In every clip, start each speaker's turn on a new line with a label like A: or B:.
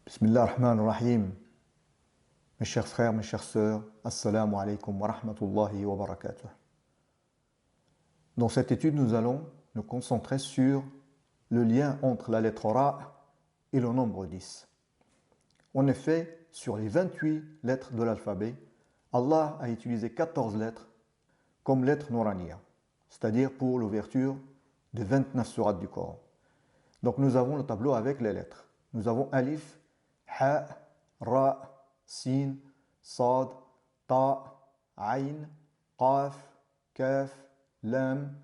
A: Bismillah ar-Rahman ar-Rahim. Mes chers frères, mes chères sœurs, Assalamu alaikum wa rahmatullahi wa barakatuh. Dans cette étude, nous allons nous concentrer sur le lien entre la lettre Ra et le nombre 10. En effet, sur les 28 lettres de l'alphabet, Allah a utilisé 14 lettres comme lettres Nouraniya, c'est-à-dire pour l'ouverture de 29 sourates du Coran. Donc nous avons le tableau avec les lettres. Nous avons Alif, Ha, Ra, Sin, Sad, Ta, Ayn, Qaf, Kaf, Lam,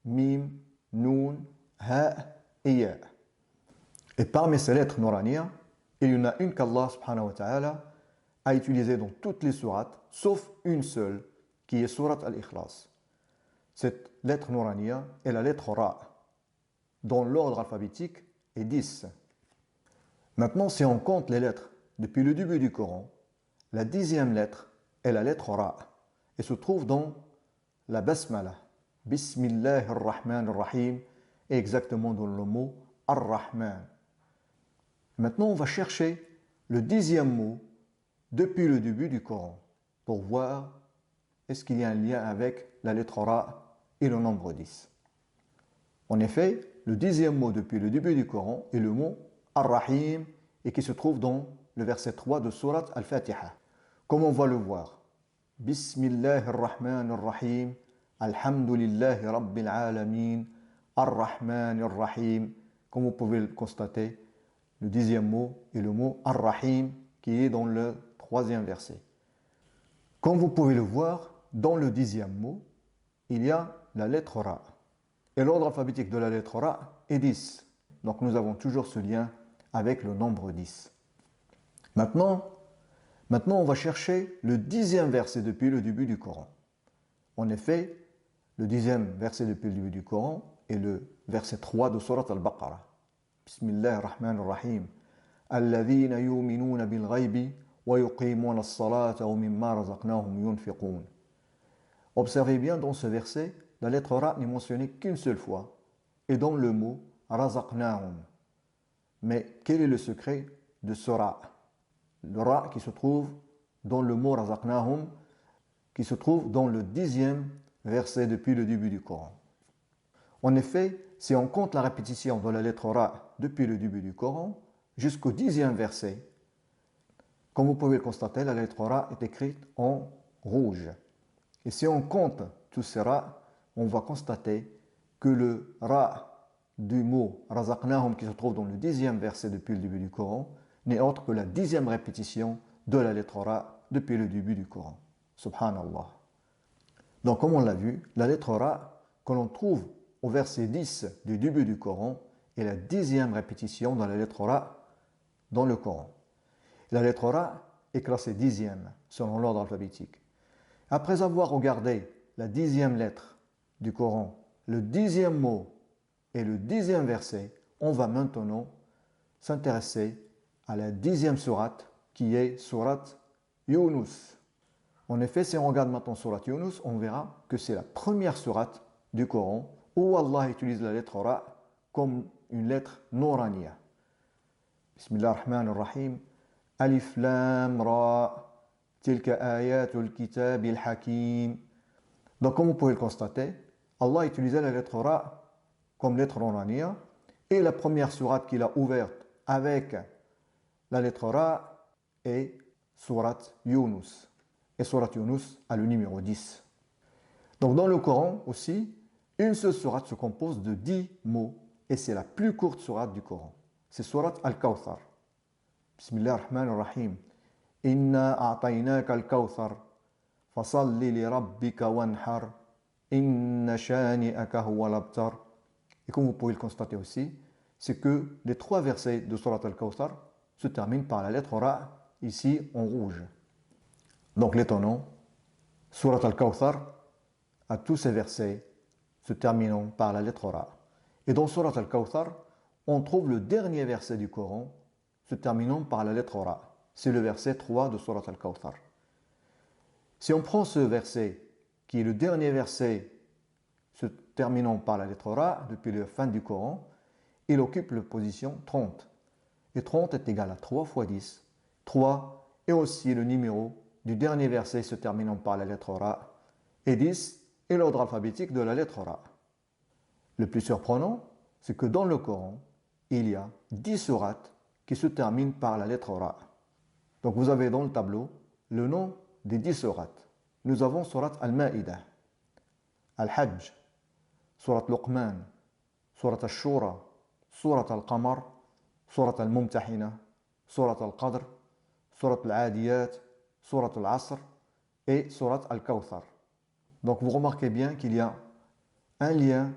A: Mim, Noun, Ha et Ya. Et parmi ces lettres Nouraniya, il y en a une qu'Allah subhanahu wa ta'ala a utilisée dans toutes les sourates, sauf une seule, qui est sourate Al-Ikhlas. Cette lettre Nouraniya est la lettre Ra, dont l'ordre alphabétique est 10. Maintenant, si on compte les lettres depuis le début du Coran, la 10e lettre est la lettre Ra et se trouve dans la Basmala. Bismillah ar-Rahman ar-Rahim est exactement dans le mot Ar-Rahman. Maintenant, on va chercher le 10e mot depuis le début du Coran pour voir est-ce qu'il y a un lien avec la lettre Ra et le nombre 10. En effet, le 10e mot depuis le début du Coran est le mot Ar-Rahim et qui se trouve dans le verset 3 de Surat Al-Fatiha. Comme on va le voir, Bismillah ar-Rahman ar-Rahim, Alhamdulillahi Rabbil Alamin, Ar-Rahman ar-Rahim. Comme vous pouvez le constater, le 10e mot est le mot Ar-Rahim qui est dans le 3e verset. Comme vous pouvez le voir, dans le 10e mot, il y a la lettre Ra. Et l'ordre alphabétique de la lettre Ra est 10. Donc nous avons toujours ce lien avec le nombre 10. Maintenant, on va chercher le 10e verset depuis le début du Coran. En effet, le 10e verset depuis le début du Coran est le verset 3 de Surat Al-Baqarah. Bismillah ar-Rahman ar-Rahim. Alladhina yu'minuna bil ghaybi wa yuqimuna as-salata wa mimma razaqnahum yunfiqun. Observez bien dans ce verset, la lettre Ra n'est mentionnée qu'une seule fois et dans le mot razaqnahum. Mais quel est le secret de ce Ra? Le Ra qui se trouve dans le mot razaqnahum, qui se trouve dans le 10e verset depuis le début du Coran. En effet, si on compte la répétition de la lettre Ra depuis le début du Coran jusqu'au 10e verset, comme vous pouvez le constater, la lettre Ra est écrite en rouge. Et si on compte tous ces Ra, on va constater que le Ra du mot razaqnahum qui se trouve dans le 10e verset depuis le début du Coran n'est autre que la 10e répétition de la lettre Ra depuis le début du Coran. Subhanallah. Donc comme on l'a vu, la lettre Ra que l'on trouve au verset 10 du début du Coran est la 10e répétition de la lettre Ra dans le Coran. La lettre Ra est classée 10e selon l'ordre alphabétique. Après avoir regardé la 10e lettre du Coran, le 10e mot et le 10e verset, on va maintenant s'intéresser à la 10e sourate qui est sourate Yunus. En effet, si on regarde maintenant sourate Yunus, on verra que c'est la première sourate du Coran où Allah utilise la lettre Ra comme une lettre Nouraniya. Bismillah ar-Rahman ar-Rahim. Alif Lam Ra. Tilka ayatul kitabil hakim. Donc comme vous pouvez le constater, Allah utilisait la lettre Ra comme lettre Nouraniya et la première sourate qu'il a ouverte avec la lettre Ra est sourate Yunus. Et sourate Yunus a le numéro 10. Donc dans le Coran aussi, une seule sourate se compose de 10 mots et c'est la plus courte sourate du Coran. C'est sourate Al-Kawthar. Bismillah ar-Rahman ar-Rahim. Inna a'taynaka al-Kawthar. Fasalli li rabbika wanhar. Inna shani'aka huwa l'abtar. Et comme vous pouvez le constater aussi, c'est que les 3 versets de Surat Al-Kawthar se terminent par la lettre Ra, ici en rouge. Donc l'étonnant, Surat Al-Kawthar a tous ces versets se terminant par la lettre Ra. Et dans Surat Al-Kawthar, on trouve le dernier verset du Coran se terminant par la lettre Ra. C'est le verset 3 de Surat Al-Kawthar. Si on prend ce verset, qui est le dernier verset se terminant par la lettre Ra depuis la fin du Coran, il occupe la position 30. et 30 est égal à 3 fois 10. 3 est aussi le numéro du dernier verset se terminant par la lettre Ra. Et 10 est l'ordre alphabétique de la lettre Ra. Le plus surprenant, c'est que dans le Coran, il y a 10 sourates qui se terminent par la lettre Ra. Donc vous avez dans le tableau le nom des 10 sourates. Nous avons surat Al-Ma'idah, Al-Hajj, surat Luqman, surat Al-Shura, surat Al-Qamar, surat Al-Mumtahina, surat Al-Qadr, surat Al-Adiyat, surat Al-Asr et surat Al-Kawthar. Donc vous remarquez bien qu'il y a un lien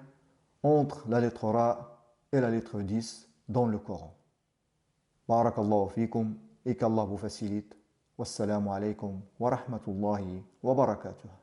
A: entre la lettre Ra et la lettre 10 dans le Coran. Barakallahu fikum et qu'Allah vous facilite. Wassalamu alaikum wa rahmatullahi wa barakatuh.